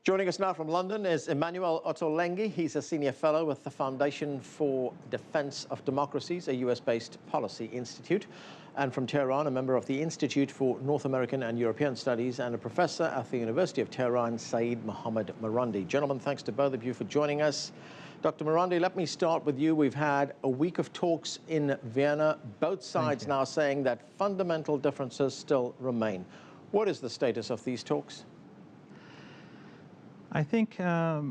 Joining us now from London is Emanuele Ottolenghi. He's a senior fellow with the Foundation for Defense of Democracies, a US-based policy institute. And from Tehran, a member of the Institute for North American and European Studies and a professor at the University of Tehran, Seyed Mohammad Marandi. Gentlemen, thanks to both of you for joining us. Dr. Marandi, let me start with you. We've had a week of talks in Vienna, both sides now saying that fundamental differences still remain. What is the status of these talks? I think the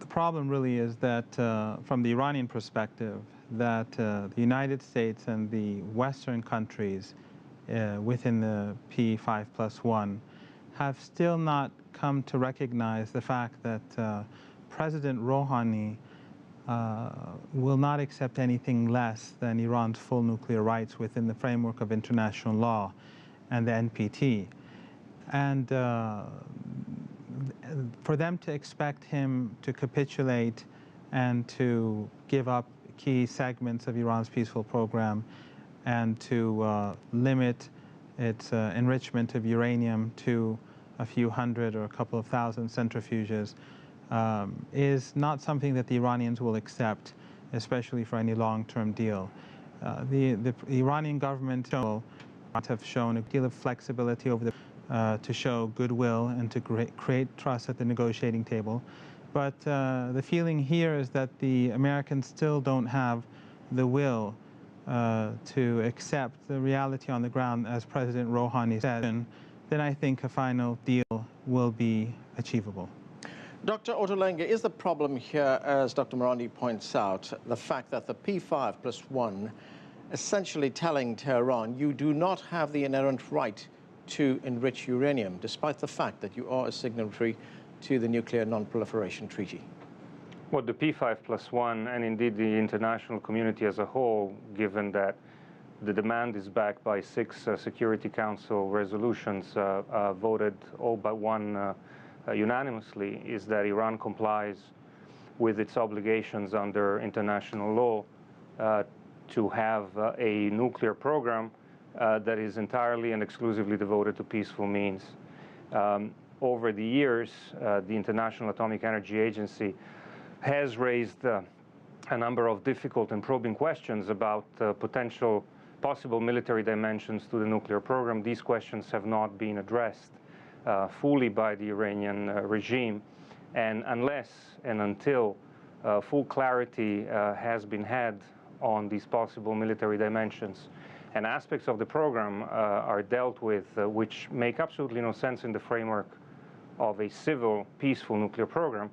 problem really is that from the Iranian perspective, that the United States and the Western countries within the P5+1 have still not come to recognize the fact that President Rouhani will not accept anything less than Iran's full nuclear rights within the framework of international law and the NPT. And for them to expect him to capitulate and to give up key segments of Iran's peaceful program and to limit its enrichment of uranium to a few hundred or a couple of thousand centrifuges is not something that the Iranians will accept, especially for any long-term deal. The Iranian government have shown a deal of flexibility over the to show goodwill and to create trust at the negotiating table. But the feeling here is that the Americans still don't have the will to accept the reality on the ground, as President Rouhani said. Then I think a final deal will be achievable. Dr. Ottolenghi, is the problem here, as Dr. Marandi points out, the fact that the P5+1 essentially telling Tehran you do not have the inherent right to enrich uranium, despite the fact that you are a signatory to the Nuclear Non-Proliferation Treaty? Well, the P5+1 and indeed the international community as a whole, given that the demand is backed by 6 Security Council resolutions voted all but one unanimously, is that Iran complies with its obligations under international law to have a nuclear program that is entirely and exclusively devoted to peaceful means. Over the years, the International Atomic Energy Agency has raised a number of difficult and probing questions about possible military dimensions to the nuclear program. These questions have not been addressed fully by the Iranian regime. And unless and until full clarity has been had on these possible military dimensions, and aspects of the program are dealt with which make absolutely no sense in the framework of a civil, peaceful nuclear program,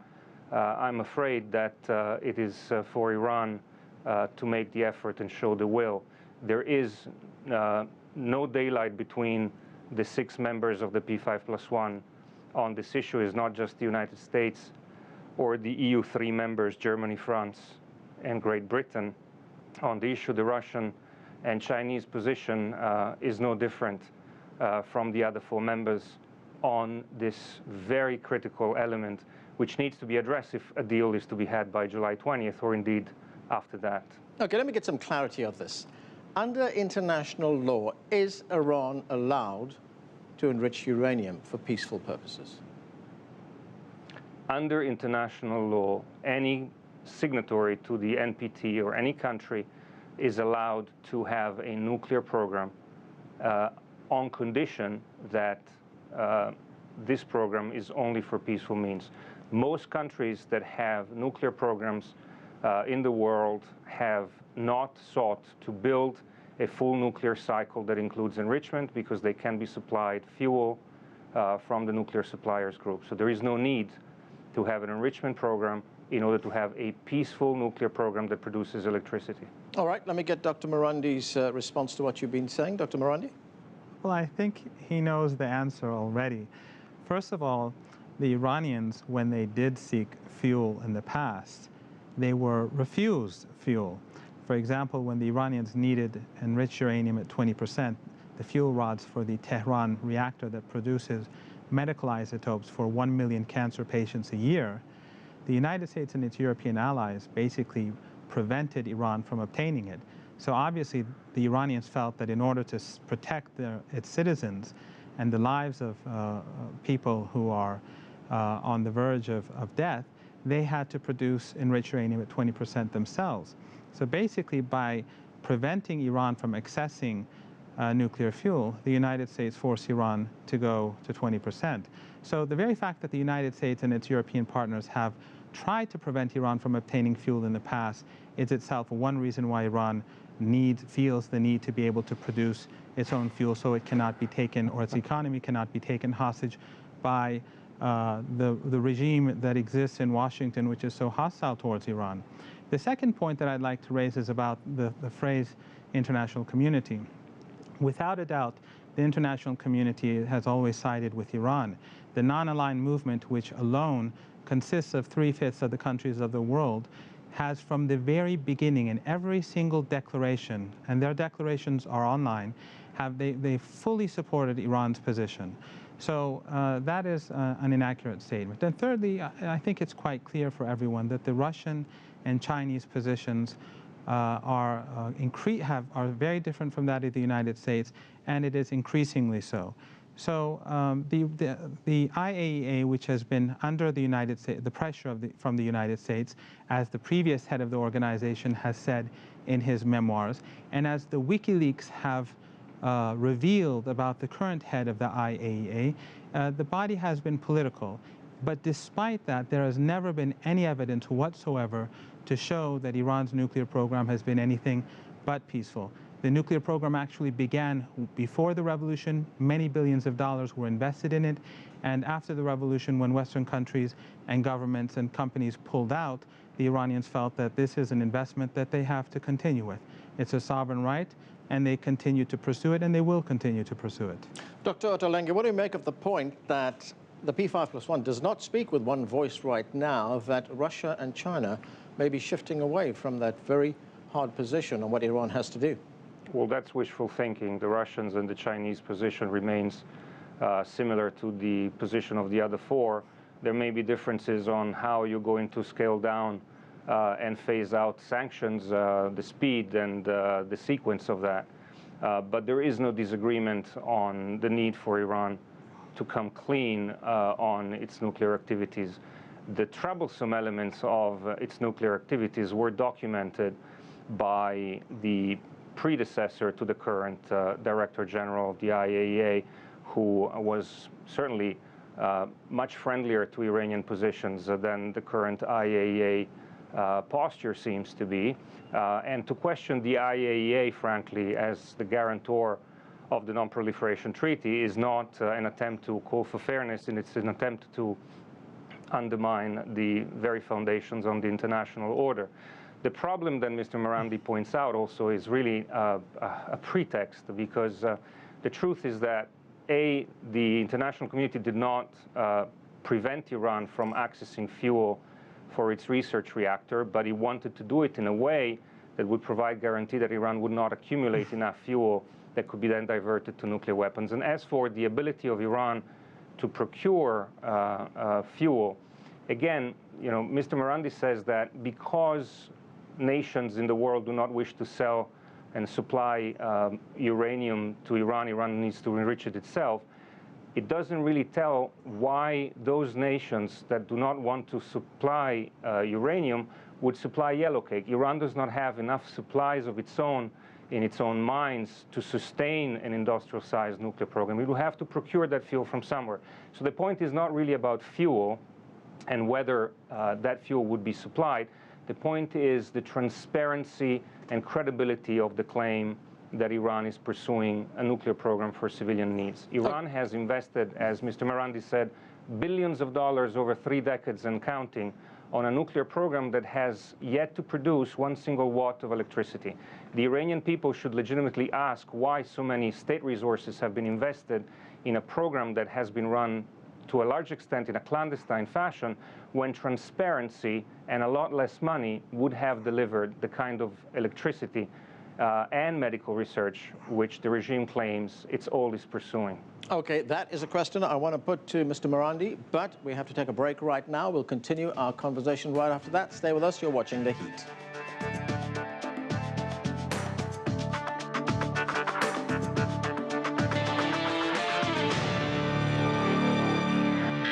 I'm afraid that it is for Iran to make the effort and show the will. There is no daylight between the 6 members of the P5+1 on this issue. Is not just the United States or the EU 3 members, Germany, France, and Great Britain. On the issue, the Russian and Chinese position is no different from the other 4 members on this very critical element, which needs to be addressed if a deal is to be had by July 20th, or indeed after that. Okay, let me get some clarity of this. Under international law, is Iran allowed to enrich uranium for peaceful purposes? Under international law, any signatory to the NPT or any country is allowed to have a nuclear program on condition that this program is only for peaceful means. Most countries that have nuclear programs in the world have not sought to build a full nuclear cycle that includes enrichment, because they can be supplied fuel from the nuclear suppliers group. So there is no need to have an enrichment program in order to have a peaceful nuclear program that produces electricity. All right, let me get Dr. Marandi's response to what you've been saying. Dr. Marandi? Well, I think he knows the answer already. First of all, the Iranians, when they did seek fuel in the past, they were refused fuel. For example, when the Iranians needed enriched uranium at 20%, the fuel rods for the Tehran reactor that produces medical isotopes for 1 million cancer patients a year, the United States and its European allies basically prevented Iran from obtaining it. So obviously the Iranians felt that in order to protect its citizens and the lives of people who are on the verge of death, they had to produce enriched uranium at 20% themselves. So basically, by preventing Iran from accessing nuclear fuel, the United States forced Iran to go to 20%. So the very fact that the United States and its European partners have tried to prevent Iran from obtaining fuel in the past is itself one reason why Iran feels the need to be able to produce its own fuel so it cannot be taken, or its economy cannot be taken hostage by the regime that exists in Washington, which is so hostile towards Iran. The second point that I'd like to raise is about the phrase international community. Without a doubt, the international community has always sided with Iran. The non-aligned movement, which alone consists of 3/5 of the countries of the world, has from the very beginning, in every single declaration, and their declarations are online, they fully supported Iran's position. So that is an inaccurate statement. And thirdly, I think it's quite clear for everyone that the Russian and Chinese positions are very different from that of the United States, and it is increasingly so. So the IAEA, which has been under the United States, the pressure from the United States, as the previous head of the organization has said in his memoirs, and as the WikiLeaks have revealed about the current head of the IAEA, the body has been political. But despite that, there has never been any evidence whatsoever to show that Iran's nuclear program has been anything but peaceful. The nuclear program actually began before the revolution. Many billions of dollars were invested in it. And after the revolution, when Western countries and governments and companies pulled out, the Iranians felt that this is an investment that they have to continue with. It's a sovereign right, and they continue to pursue it, and they will continue to pursue it. Dr. Ottolenghi, what do you make of the point that the P5+1 does not speak with one voice right now, that Russia and China may be shifting away from that very hard position on what Iran has to do? Well, that's wishful thinking. The Russians and the Chinese position remains similar to the position of the other four. There may be differences on how you're going to scale down and phase out sanctions, the speed and the sequence of that. But there is no disagreement on the need for Iran to come clean on its nuclear activities. The troublesome elements of its nuclear activities were documented by the predecessor to the current Director General of the IAEA, who was certainly much friendlier to Iranian positions than the current IAEA posture seems to be. And to question the IAEA, frankly, as the guarantor of the Non-Proliferation Treaty is not an attempt to call for fairness, and it's an attempt to undermine the very foundations on the international order. The problem that Mr. Marandi points out also is really a pretext, because the truth is that, A, the international community did not prevent Iran from accessing fuel for its research reactor, but it wanted to do it in a way that would provide guarantee that Iran would not accumulate enough fuel that could be then diverted to nuclear weapons. And as for the ability of Iran to procure fuel, again, Mr. Marandi says that because nations in the world do not wish to sell and supply uranium to Iran, Iran needs to enrich it itself. It doesn't really tell why those nations that do not want to supply uranium would supply yellowcake. Iran does not have enough supplies of its own in its own mines to sustain an industrial-sized nuclear program. It will have to procure that fuel from somewhere. So the point is not really about fuel and whether that fuel would be supplied. The point is the transparency and credibility of the claim that Iran is pursuing a nuclear program for civilian needs. Iran has invested, as Mr. Marandi said, billions of dollars over 3 decades and counting on a nuclear program that has yet to produce 1 single watt of electricity. The Iranian people should legitimately ask why so many state resources have been invested in a program that has been run to a large extent in a clandestine fashion, when transparency and a lot less money would have delivered the kind of electricity and medical research which the regime claims it's always pursuing. Okay, that is a question I want to put to Mr. Marandi, but we have to take a break right now. We'll continue our conversation right after that. Stay with us. You're watching The Heat.